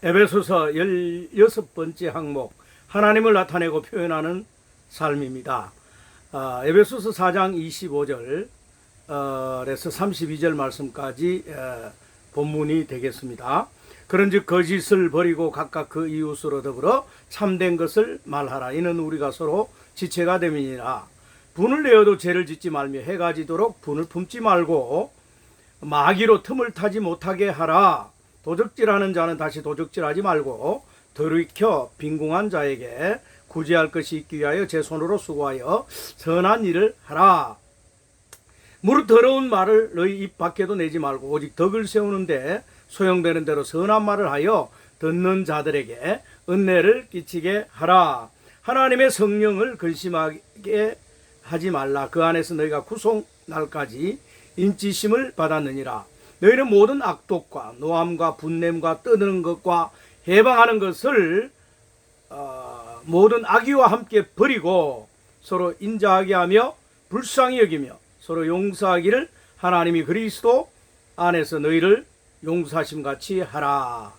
에베소서 16번째 항목, 하나님을 나타내고 표현하는 삶입니다. 에베소서 4장 25절에서 32절 말씀까지 본문이 되겠습니다. 그런즉 거짓을 버리고 각각 그 이웃으로 더불어 참된 것을 말하라. 이는 우리가 서로 지체가 됨이니라. 분을 내어도 죄를 짓지 말며 해가 지도록 분을 품지 말고 마귀로 틈을 타지 못하게 하라. 도적질하는 자는 다시 도적질하지 말고 돌이켜 빈궁한 자에게 구제할 것이 있기 위하여 제 손으로 수고하여 선한 일을 하라. 무릇 더러운 말을 너희 입 밖에도 내지 말고 오직 덕을 세우는데 소용되는 대로 선한 말을 하여 듣는 자들에게 은혜를 끼치게 하라. 하나님의 성령을 근심하게 하지 말라. 그 안에서 너희가 구속 날까지 인치심을 받았느니라. 너희는 모든 악독과 노함과 분냄과 떠드는 것과 해방하는 것을 모든 악의와 함께 버리고 서로 인자하게 하며 불쌍히 여기며 서로 용서하기를 하나님이 그리스도 안에서 너희를 용서하심 같이 하라.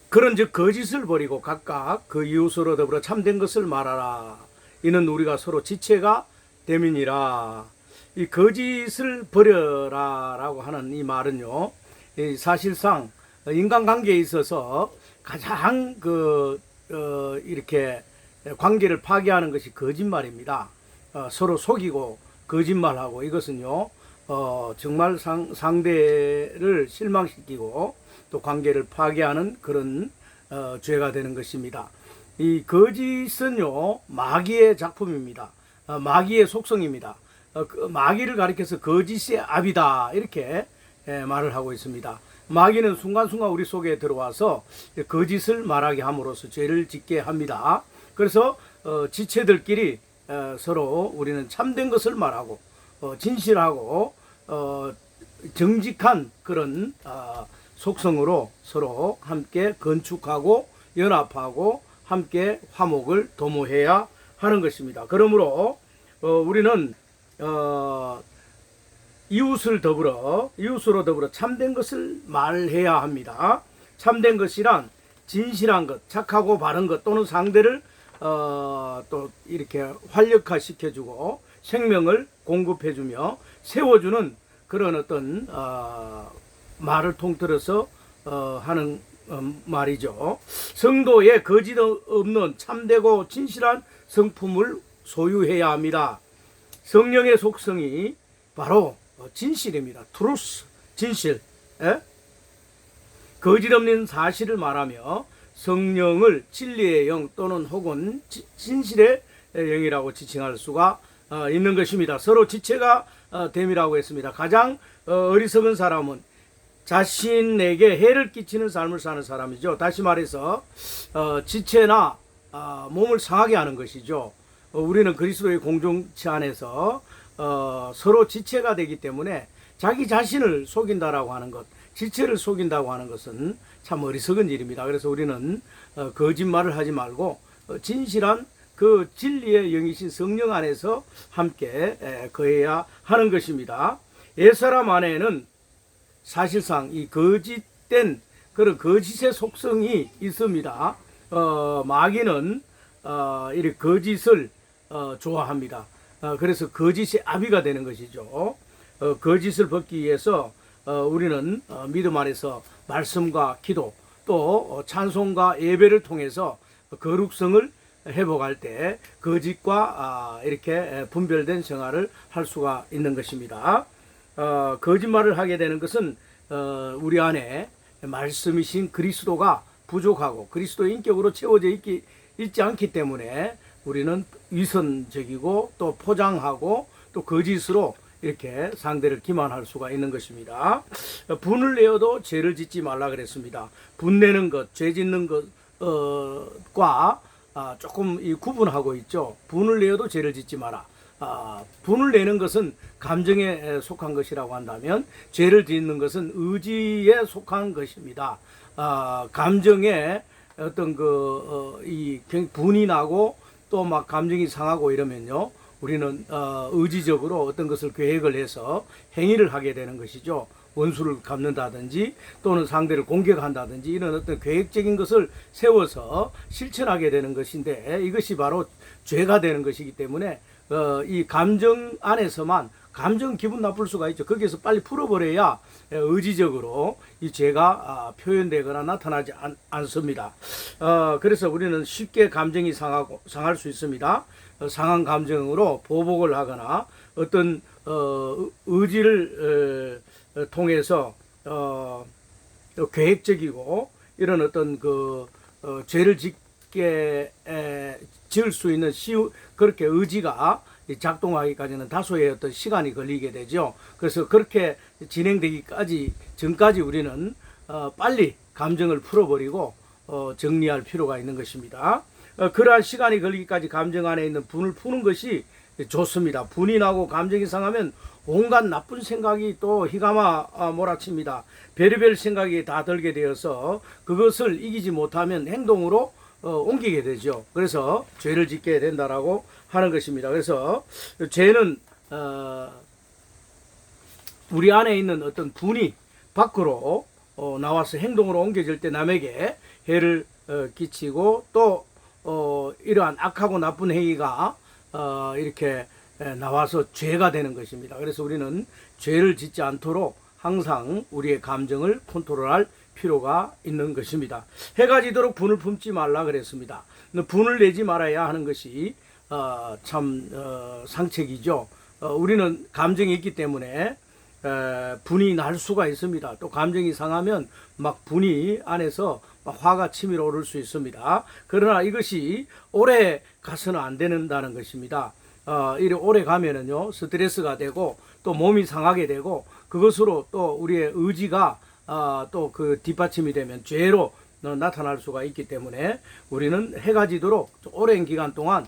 그런즉 거짓을 버리고 각각 그 이웃으로 더불어 참된 것을 말하라. 이는 우리가 서로 지체가 됨이니라. 이 거짓을 버려라 라고 하는 이 말은요, 사실상 인간관계에 있어서 가장 이렇게 관계를 파괴하는 것이 거짓말입니다. 서로 속이고 거짓말하고 이것은요, 정말 상대를 실망시키고 또 관계를 파괴하는 그런 죄가 되는 것입니다. 이 거짓은요, 마귀의 작품입니다. 마귀의 속성입니다. 마귀를 가리켜서 거짓의 압이다 이렇게 말을 하고 있습니다. 마귀는 순간순간 우리 속에 들어와서 거짓을 말하게 함으로써 죄를 짓게 합니다. 그래서 지체들끼리 서로 우리는 참된 것을 말하고 진실하고 정직한 그런 속성으로 서로 함께 건축하고 연합하고 함께 화목을 도모해야 하는 것입니다. 그러므로 우리는 이웃으로 더불어 참된 것을 말해야 합니다. 참된 것이란 진실한 것, 착하고 바른 것 또는 상대를 또 이렇게 활력화시켜주고 생명을 공급해주며 세워주는 그런 어떤 말을 통틀어서 하는 말이죠. 성도의 거짓 없는 참되고 진실한 성품을 소유해야 합니다. 성령의 속성이 바로 진실입니다. 트루스, 진실. 거짓 없는 사실을 말하며 성령을 진리의 영 또는 혹은 진실의 영이라고 지칭할 수가 있는 것입니다. 서로 지체가 됨이라고 했습니다. 가장 어리석은 사람은 자신에게 해를 끼치는 삶을 사는 사람이죠. 다시 말해서 지체나 몸을 상하게 하는 것이죠. 우리는 그리스도의 공동체 안에서 서로 지체가 되기 때문에 자기 자신을 속인다라고 하는 것, 지체를 속인다고 하는 것은 참 어리석은 일입니다. 그래서 우리는 거짓말을 하지 말고 진실한 그 진리의 영이신 성령 안에서 함께 거해야 하는 것입니다. 옛사람 안에는 사실상 이 거짓된 그런 거짓의 속성이 있습니다. 마귀는 이렇게 거짓을 좋아합니다. 그래서 거짓의 아비가 되는 것이죠. 거짓을 벗기 위해서 우리는 믿음 안에서 말씀과 기도 또 찬송과 예배를 통해서 거룩성을 회복할 때 거짓과 이렇게 분별된 생활을 할 수가 있는 것입니다. 거짓말을 하게 되는 것은 우리 안에 말씀이신 그리스도가 부족하고 그리스도의 인격으로 채워져 있지 않기 때문에 우리는 위선적이고 또 포장하고 또 거짓으로 이렇게 상대를 기만할 수가 있는 것입니다. 분을 내어도 죄를 짓지 말라 그랬습니다. 분내는 것, 죄 짓는 것과 조금 구분하고 있죠. 분을 내어도 죄를 짓지 마라. 분을 내는 것은 감정에 속한 것이라고 한다면 죄를 짓는 것은 의지에 속한 것입니다. 감정에 어떤 분이 나고 또 막 감정이 상하고 이러면요, 우리는 의지적으로 어떤 것을 계획을 해서 행위를 하게 되는 것이죠. 원수를 갚는다든지 또는 상대를 공격한다든지 이런 어떤 계획적인 것을 세워서 실천하게 되는 것인데 이것이 바로 죄가 되는 것이기 때문에 이 감정 안에서만 감정 기분 나쁠 수가 있죠. 거기에서 빨리 풀어버려야 의지적으로 이 죄가 표현되거나 나타나지 않습니다. 그래서 우리는 쉽게 감정이 상할 수 있습니다. 상한 감정으로 보복을 하거나 어떤 의지를 통해서 계획적이고 이런 어떤 죄를 지을 수 있는 그렇게 의지가 작동하기까지는 다소의 어떤 시간이 걸리게 되죠. 그래서 그렇게 진행되기까지 전까지 우리는 빨리 감정을 풀어버리고 정리할 필요가 있는 것입니다. 그러한 시간이 걸리기까지 감정 안에 있는 분을 푸는 것이 좋습니다. 분이 나고 감정이 상하면 온갖 나쁜 생각이 또 휘감아 몰아칩니다. 별의별 생각이 다 들게 되어서 그것을 이기지 못하면 행동으로 옮기게 되죠. 그래서 죄를 짓게 된다라고 하는 것입니다. 그래서 죄는 우리 안에 있는 어떤 분이 밖으로 나와서 행동으로 옮겨질 때 남에게 해를 끼치고 또 이러한 악하고 나쁜 행위가 이렇게 나와서 죄가 되는 것입니다. 그래서 우리는 죄를 짓지 않도록 항상 우리의 감정을 컨트롤할 필요가 있는 것입니다. 해가 지도록 분을 품지 말라 그랬습니다. 분을 내지 말아야 하는 것이 참 상책이죠. 우리는 감정이 있기 때문에 분이 날 수가 있습니다. 또 감정이 상하면 막 분이 안에서 막 화가 치밀어 오를 수 있습니다. 그러나 이것이 오래 가서는 안 된다는 것입니다. 이래 오래 가면은요 스트레스가 되고 또 몸이 상하게 되고 그것으로 또 우리의 의지가 또 그 뒷받침이 되면 죄로 나타날 수가 있기 때문에 우리는 해가 지도록 오랜 기간 동안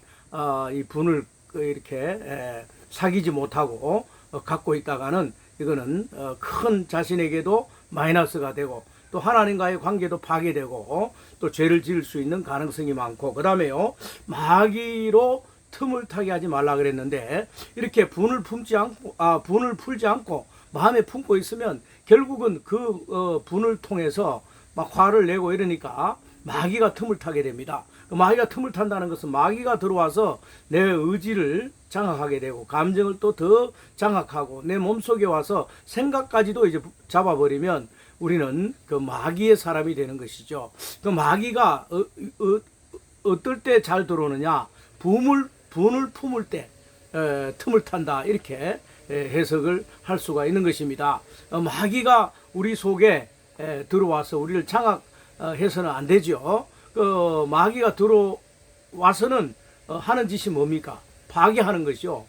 이 분을 이렇게 사귀지 못하고 갖고 있다가는 이거는 큰 자신에게도 마이너스가 되고 또 하나님과의 관계도 파괴되고 또 죄를 지을 수 있는 가능성이 많고 그 다음에요 마귀로 틈을 타게 하지 말라 그랬는데 이렇게 분을 품지 않고 분을 풀지 않고 마음에 품고 있으면 결국은 그 분을 통해서 막 화를 내고 이러니까 마귀가 틈을 타게 됩니다. 마귀가 틈을 탄다는 것은 마귀가 들어와서 내 의지를 장악하게 되고 감정을 또 더 장악하고 내 몸속에 와서 생각까지도 이제 잡아버리면 우리는 그 마귀의 사람이 되는 것이죠. 그 마귀가 어떨 때 잘 들어오느냐 분을 품을 때 틈을 탄다 이렇게 해석을 할 수가 있는 것입니다. 마귀가 우리 속에 들어와서 우리를 장악해서는 안 되죠. 그 마귀가 들어와서는 하는 짓이 뭡니까? 파괴하는 것이요.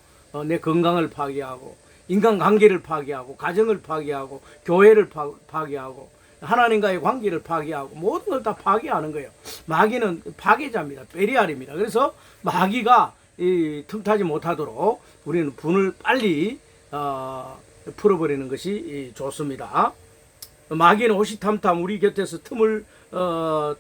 내 건강을 파괴하고 인간관계를 파괴하고 가정을 파괴하고 교회를 파괴하고 하나님과의 관계를 파괴하고 모든 걸 다 파괴하는 거예요. 마귀는 파괴자입니다. 베리알입니다. 그래서 마귀가 틈타지 못하도록 우리는 분을 빨리 풀어버리는 것이 좋습니다. 마귀는 호시탐탐 우리 곁에서 틈을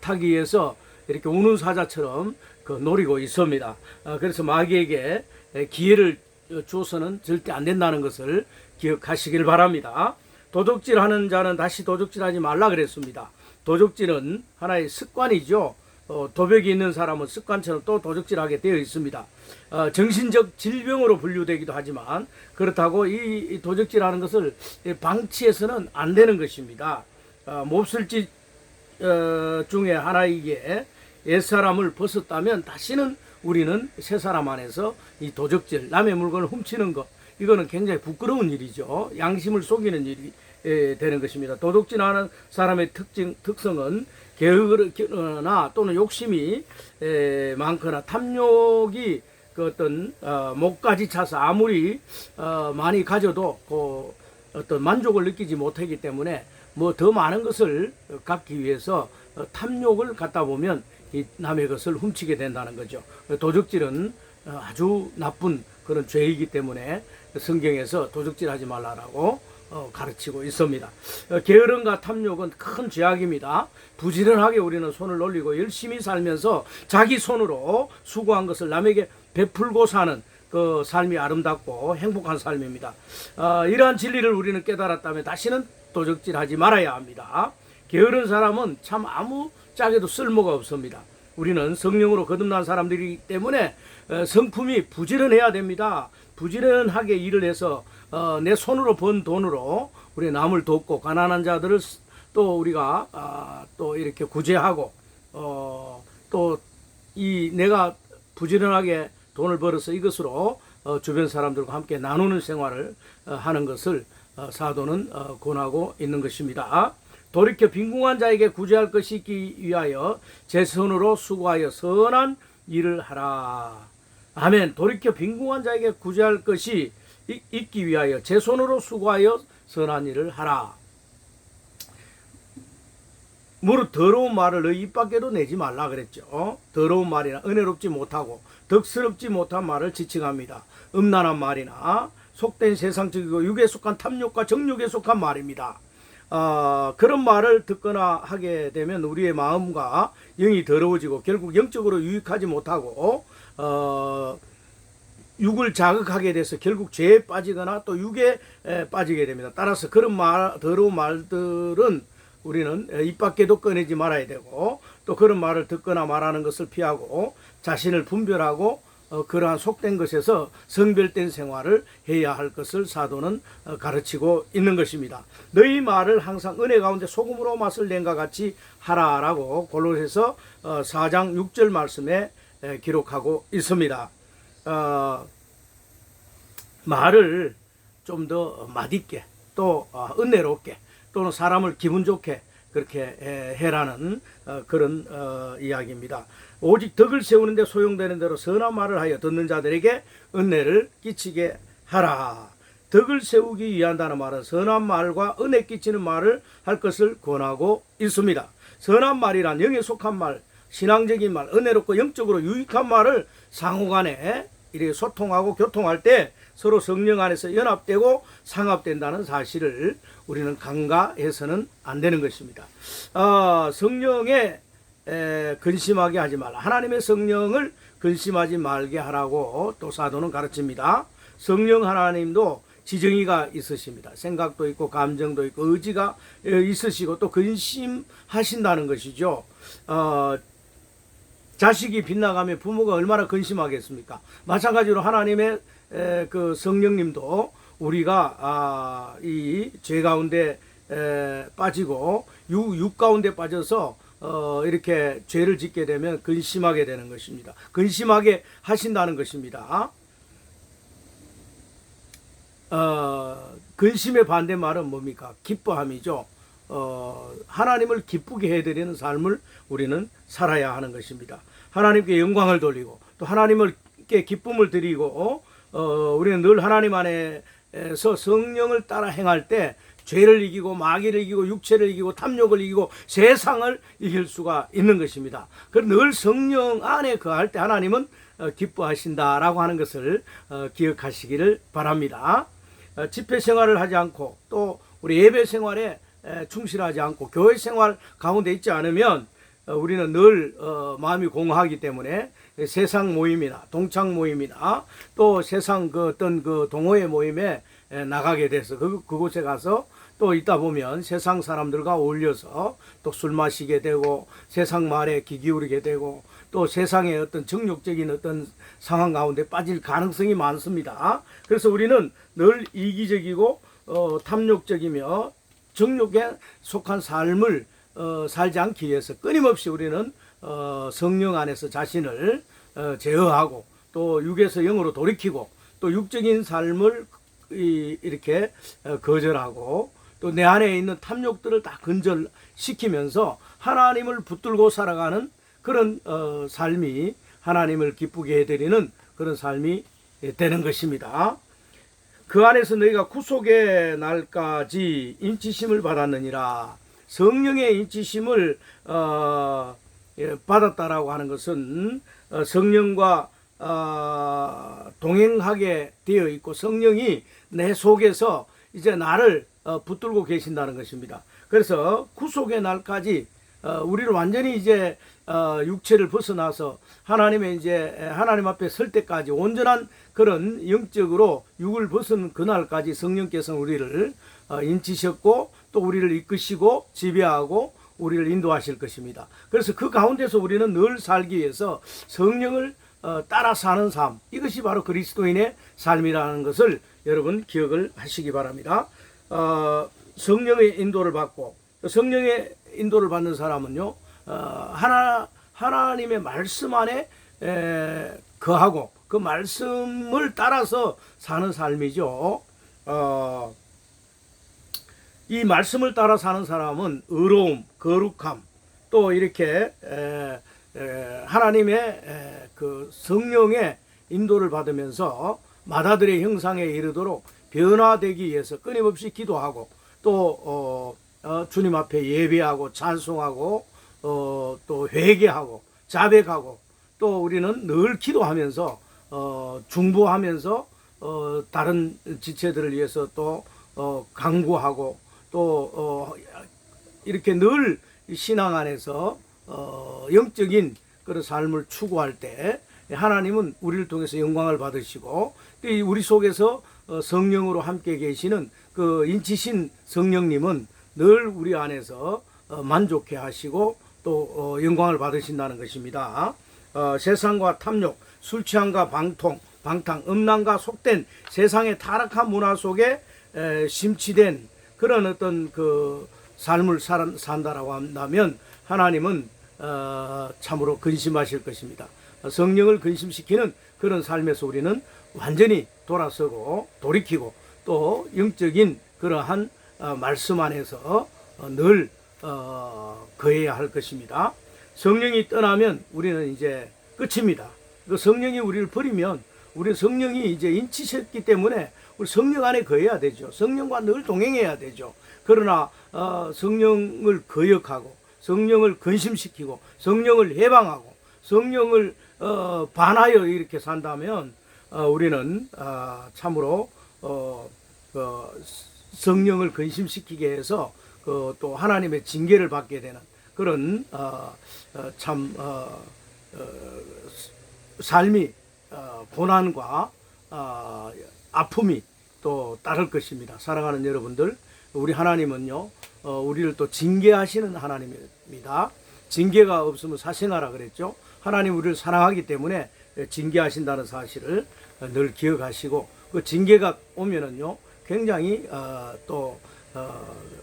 타기 위해서 이렇게 우는 사자처럼 노리고 있습니다. 그래서 마귀에게 기회를 주어서는 절대 안 된다는 것을 기억하시길 바랍니다. 도적질하는 자는 다시 도적질하지 말라 그랬습니다. 도적질은 하나의 습관이죠. 도벽이 있는 사람은 습관처럼 또 도적질하게 되어 있습니다. 정신적 질병으로 분류되기도 하지만 그렇다고 이 도적질하는 것을 방치해서는 안 되는 것입니다. 몹쓸 짓 중에 하나이기에 옛사람을 벗었다면 다시는 우리는 새사람 안에서 이 도적질 남의 물건을 훔치는 것 이거는 굉장히 부끄러운 일이죠. 양심을 속이는 일이 되는 것입니다. 도둑질하는 사람의 특성은 게으르거나 또는 욕심이 많거나 탐욕이 그 어떤 목까지 차서 아무리 많이 가져도 그 어떤 만족을 느끼지 못하기 때문에 뭐 더 많은 것을 갖기 위해서 탐욕을 갖다 보면 이 남의 것을 훔치게 된다는 거죠. 도둑질은 아주 나쁜 그런 죄이기 때문에 성경에서 도둑질하지 말라라고 가르치고 있습니다. 게으름과 탐욕은 큰 죄악입니다. 부지런하게 우리는 손을 올리고 열심히 살면서 자기 손으로 수고한 것을 남에게 베풀고 사는 그 삶이 아름답고 행복한 삶입니다. 이러한 진리를 우리는 깨달았다면 다시는 도적질하지 말아야 합니다. 게으른 사람은 참 아무 짝에도 쓸모가 없습니다. 우리는 성령으로 거듭난 사람들이기 때문에 성품이 부지런해야 됩니다. 부지런하게 일을 해서 내 손으로 번 돈으로 우리 남을 돕고 가난한 자들을 또 우리가 또 이렇게 구제하고 또 이 내가 부지런하게 돈을 벌어서 이것으로 주변 사람들과 함께 나누는 생활을 하는 것을 사도는 권하고 있는 것입니다. 돌이켜 빈궁한 자에게 구제할 것이 있기 위하여 제 손으로 수고하여 선한 일을 하라. 아멘. 돌이켜 빈궁한 자에게 구제할 것이 있기 위하여 제 손으로 수고하여 선한 일을 하라. 무릇 더러운 말을 너희 입 밖에도 내지 말라 그랬죠. 더러운 말이나 은혜롭지 못하고 덕스럽지 못한 말을 지칭합니다. 음란한 말이나 속된 세상적이고 육에 속한 탐욕과 정욕에 속한 말입니다. 그런 말을 듣거나 하게 되면 우리의 마음과 영이 더러워지고 결국 영적으로 유익하지 못하고 육을 자극하게 돼서 결국 죄에 빠지거나 또 육에 빠지게 됩니다. 따라서 그런 더러운 말들은 우리는 입 밖에도 꺼내지 말아야 되고 또 그런 말을 듣거나 말하는 것을 피하고 자신을 분별하고 그러한 속된 것에서 성별된 생활을 해야 할 것을 사도는 가르치고 있는 것입니다. 너희 말을 항상 은혜 가운데 소금으로 맛을 낸과 같이 하라라고 골로새서 4장 6절 말씀에 기록하고 있습니다. 말을 좀 더 맛있게 또 은혜롭게 또는 사람을 기분 좋게 그렇게 해라는 그런 이야기입니다. 오직 덕을 세우는데 소용되는 대로 선한 말을 하여 듣는 자들에게 은혜를 끼치게 하라. 덕을 세우기 위한다는 말은 선한 말과 은혜 끼치는 말을 할 것을 권하고 있습니다. 선한 말이란 영에 속한 말, 신앙적인 말, 은혜롭고 영적으로 유익한 말을 상호간에 이렇게 소통하고 교통할 때 서로 성령 안에서 연합되고 상합된다는 사실을 우리는 간과해서는 안 되는 것입니다. 성령에 근심하게 하지 말라. 하나님의 성령을 근심하지 말게 하라고 또 사도는 가르칩니다. 성령 하나님도 지정의가 있으십니다. 생각도 있고 감정도 있고 의지가 있으시고 또 근심하신다는 것이죠. 자식이 빗나가면 부모가 얼마나 근심하겠습니까? 마찬가지로 하나님의 그 성령님도 우리가 이 죄 가운데 빠지고 육 가운데 빠져서 이렇게 죄를 짓게 되면 근심하게 되는 것입니다. 근심하게 하신다는 것입니다. 근심의 반대말은 뭡니까? 기뻐함이죠. 하나님을 기쁘게 해드리는 삶을 우리는 살아야 하는 것입니다. 하나님께 영광을 돌리고 또 하나님께 기쁨을 드리고 우리는 늘 하나님 안에서 성령을 따라 행할 때 죄를 이기고 마귀를 이기고 육체를 이기고 탐욕을 이기고 세상을 이길 수가 있는 것입니다. 늘 성령 안에 거할 때 하나님은 기뻐하신다라고 하는 것을 기억하시기를 바랍니다. 집회 생활을 하지 않고 또 우리 예배 생활에 충실하지 않고 교회 생활 가운데 있지 않으면 우리는 늘 마음이 공허하기 때문에 세상 모임이나 동창 모임이나 또 세상 그 어떤 그 동호회 모임에 나가게 돼서 그곳에 가서 또 있다 보면 세상 사람들과 어울려서 또 술 마시게 되고 세상 말에 귀 기울이게 되고 또 세상의 어떤 정욕적인 어떤 상황 가운데 빠질 가능성이 많습니다. 그래서 우리는 늘 이기적이고 탐욕적이며 정욕에 속한 삶을 살지 않기 위해서 끊임없이 우리는 성령 안에서 자신을 제어하고 또 육에서 영으로 돌이키고 또 육적인 삶을 이렇게 거절하고 또 내 안에 있는 탐욕들을 다 근절시키면서 하나님을 붙들고 살아가는 그런 삶이 하나님을 기쁘게 해드리는 그런 삶이 되는 것입니다. 그 안에서 너희가 구속의 날까지 인치심을 받았느니라. 성령의 인치심을 받았다라고 하는 것은 성령과 동행하게 되어 있고 성령이 내 속에서 이제 나를 붙들고 계신다는 것입니다. 그래서 구속의 날까지 우리를 완전히 이제 육체를 벗어나서 하나님의 이제 하나님 앞에 설 때까지 온전한 그런 영적으로 육을 벗은 그날까지 성령께서 우리를 인치셨고 또 우리를 이끄시고 지배하고 우리를 인도하실 것입니다. 그래서 그 가운데서 우리는 늘 살기 위해서 성령을 따라 사는 삶, 이것이 바로 그리스도인의 삶이라는 것을 여러분 기억을 하시기 바랍니다. 성령의 인도를 받고, 성령의 인도를 받는 사람은요, 하나님의 말씀 안에 거하고 그 말씀을 따라서 사는 삶이죠. 이 말씀을 따라 사는 사람은 의로움, 거룩함, 또 이렇게 하나님의 그 성령의 인도를 받으면서 마다들의 형상에 이르도록 변화되기 위해서 끊임없이 기도하고, 또 주님 앞에 예배하고 찬송하고, 또 회개하고 자백하고, 또 우리는 늘 기도하면서 중보하면서 다른 지체들을 위해서 또 강구하고, 또 이렇게 늘 신앙 안에서 영적인 그런 삶을 추구할 때 하나님은 우리를 통해서 영광을 받으시고, 또 우리 속에서 성령으로 함께 계시는 그 인치신 성령님은 늘 우리 안에서 만족해 하시고 또 영광을 받으신다는 것입니다. 세상과 탐욕, 술 취함과 방탕, 음란과 속된 세상의 타락한 문화 속에 심취된 그런 어떤 그 삶을 산다라고 한다면 하나님은 참으로 근심하실 것입니다. 성령을 근심시키는 그런 삶에서 우리는 완전히 돌아서고 돌이키고, 또 영적인 그러한 말씀 안에서 늘 거해야 할 것입니다. 성령이 떠나면 우리는 이제 끝입니다. 그 성령이 우리를 버리면 우리 성령이 이제 인치셨기 때문에 우리 성령 안에 거해야 되죠. 성령과 늘 동행해야 되죠. 그러나 성령을 거역하고 성령을 근심시키고 성령을 해방하고 성령을 반하여 이렇게 산다면 우리는 참으로 성령을 근심시키게 해서 또 하나님의 징계를 받게 되는 그런 참 삶이 고난과 아픔이 또 따를 것입니다. 사랑하는 여러분들, 우리 하나님은요 우리를 또 징계하시는 하나님입니다. 징계가 없으면 사생하라 그랬죠. 하나님 우리를 사랑하기 때문에 징계하신다는 사실을 늘 기억하시고, 그 징계가 오면은요 굉장히 또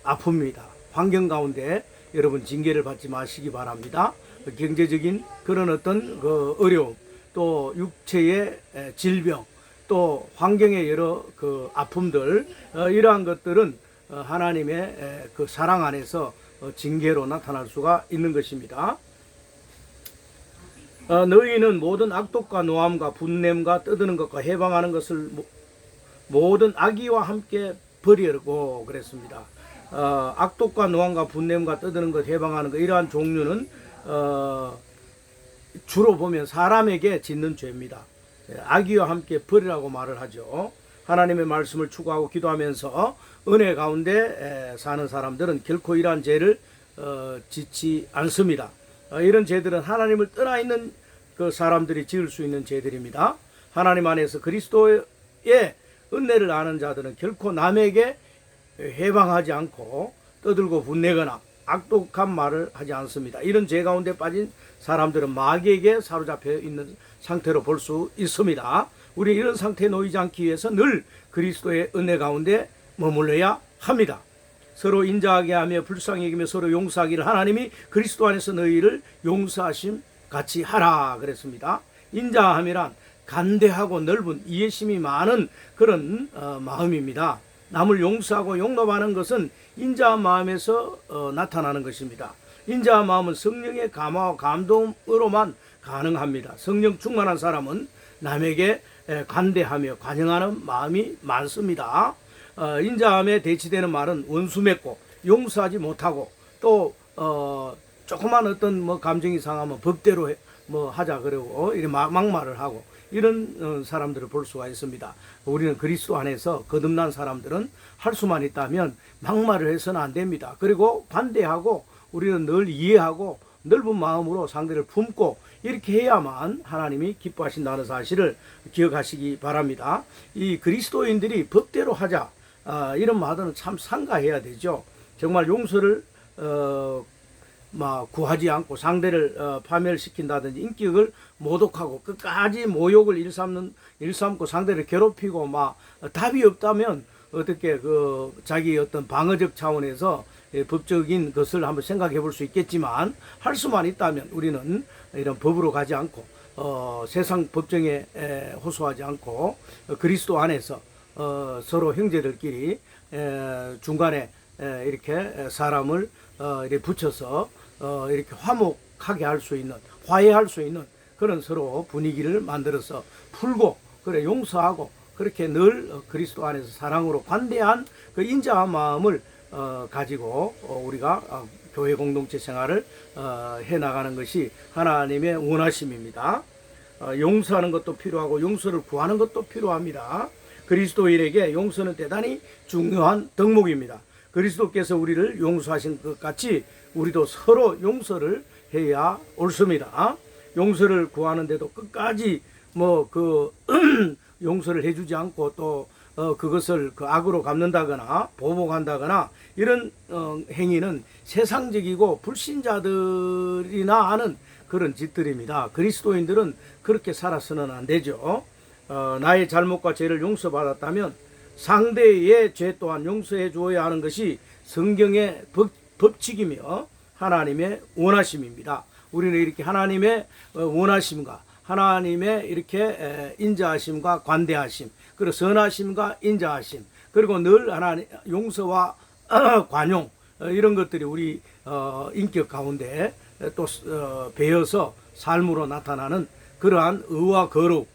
아픕니다. 환경 가운데 여러분 징계를 받지 마시기 바랍니다. 경제적인 그런 어떤 그 어려움, 또 육체의 질병, 또 환경의 여러 그 아픔들, 이러한 것들은 하나님의 그 사랑 안에서 징계로 나타날 수가 있는 것입니다. 너희는 모든 악독과 노함과 분냄과 떠드는 것과 해방하는 것을 모든 악의와 함께 버리고 그랬습니다. 악독과 노함과 분냄과 떠드는 것, 해방하는 것, 이러한 종류는 주로 보면 사람에게 짓는 죄입니다. 악의와 함께 버리라고 말을 하죠. 하나님의 말씀을 추구하고 기도하면서 은혜 가운데 사는 사람들은 결코 이러한 죄를 짓지 않습니다. 이런 죄들은 하나님을 떠나 있는 그 사람들이 지을 수 있는 죄들입니다. 하나님 안에서 그리스도의 은혜를 아는 자들은 결코 남에게 해방하지 않고 떠들고 분내거나 악독한 말을 하지 않습니다. 이런 죄 가운데 빠진 사람들은 마귀에게 사로잡혀 있는 상태로 볼 수 있습니다. 우리 이런 상태에 놓이지 않기 위해서 늘 그리스도의 은혜 가운데 머물러야 합니다. 서로 인자하게 하며 불쌍히 여기며 서로 용서하기를 하나님이 그리스도 안에서 너희를 용서하심 같이 하라 그랬습니다. 인자함이란 간대하고 넓은 이해심이 많은 그런 마음입니다. 남을 용서하고 용납하는 것은 인자한 마음에서 나타나는 것입니다. 인자한 마음은 성령의 감화와 감동으로만 가능합니다. 성령 충만한 사람은 남에게 간대하며 관용하는 마음이 많습니다. 인자함에 대치되는 말은 원수 맺고 용서하지 못하고, 또 조그만 어떤 뭐 감정이 상하면 법대로 하자 그러고 이렇게 막말을 하고 이런 사람들을 볼 수가 있습니다. 우리는 그리스도 안에서 거듭난 사람들은 할 수만 있다면 막말을 해서는 안 됩니다. 그리고 반대하고 우리는 늘 이해하고 넓은 마음으로 상대를 품고 이렇게 해야만 하나님이 기뻐하신다는 사실을 기억하시기 바랍니다. 이 그리스도인들이 법대로 하자 이런 말은 참 상가해야 되죠. 정말 용서를 막 구하지 않고 상대를 파멸시킨다든지 인격을 모독하고 끝까지 모욕을 일삼고 상대를 괴롭히고 막 답이 없다면 어떻게 그 자기 어떤 방어적 차원에서 법적인 것을 한번 생각해 볼 수 있겠지만 할 수만 있다면 우리는 이런 법으로 가지 않고 세상 법정에 호소하지 않고 그리스도 안에서 서로 형제들끼리 중간에 이렇게 사람을 이렇게 붙여서 이렇게 화목하게 할 수 있는, 화해할 수 있는 그런 서로 분위기를 만들어서 풀고 그래 용서하고 그렇게 늘 그리스도 안에서 사랑으로 관대한 그 인자한 마음을 가지고 우리가 교회 공동체 생활을 해 나가는 것이 하나님의 원하심입니다. 용서하는 것도 필요하고 용서를 구하는 것도 필요합니다. 그리스도인에게 용서는 대단히 중요한 덕목입니다. 그리스도께서 우리를 용서하신 것 같이 우리도 서로 용서를 해야 옳습니다. 용서를 구하는데도 끝까지 용서를 해주지 않고 또 그것을 그 악으로 갚는다거나 보복한다거나 이런 행위는 세상적이고 불신자들이나 하는 그런 짓들입니다. 그리스도인들은 그렇게 살아서는 안 되죠. 나의 잘못과 죄를 용서받았다면 상대의 죄 또한 용서해 주어야 하는 것이 성경의 법칙이며 하나님의 원하심입니다. 우리는 이렇게 하나님의 원하심과 하나님의 이렇게 인자하심과 관대하심, 그리고 선하심과 인자하심, 그리고 늘 하나님 용서와 관용 이런 것들이 우리 인격 가운데 또 배어서 삶으로 나타나는 그러한 의와 거룩,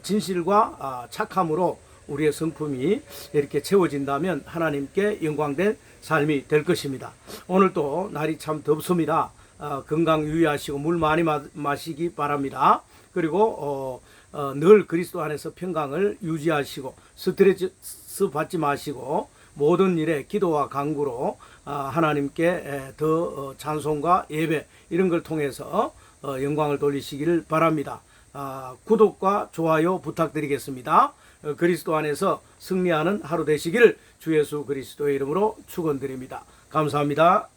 진실과 착함으로 우리의 성품이 이렇게 채워진다면 하나님께 영광된 삶이 될 것입니다. 오늘 또 날이 참 덥습니다. 건강 유의하시고 물 많이 마시기 바랍니다. 그리고 늘 그리스도 안에서 평강을 유지하시고 스트레스 받지 마시고 모든 일에 기도와 간구로 하나님께 더 찬송과 예배 이런 걸 통해서 영광을 돌리시기를 바랍니다. 구독과 좋아요 부탁드리겠습니다. 그리스도 안에서 승리하는 하루 되시기를 주 예수 그리스도의 이름으로 축원드립니다. 감사합니다.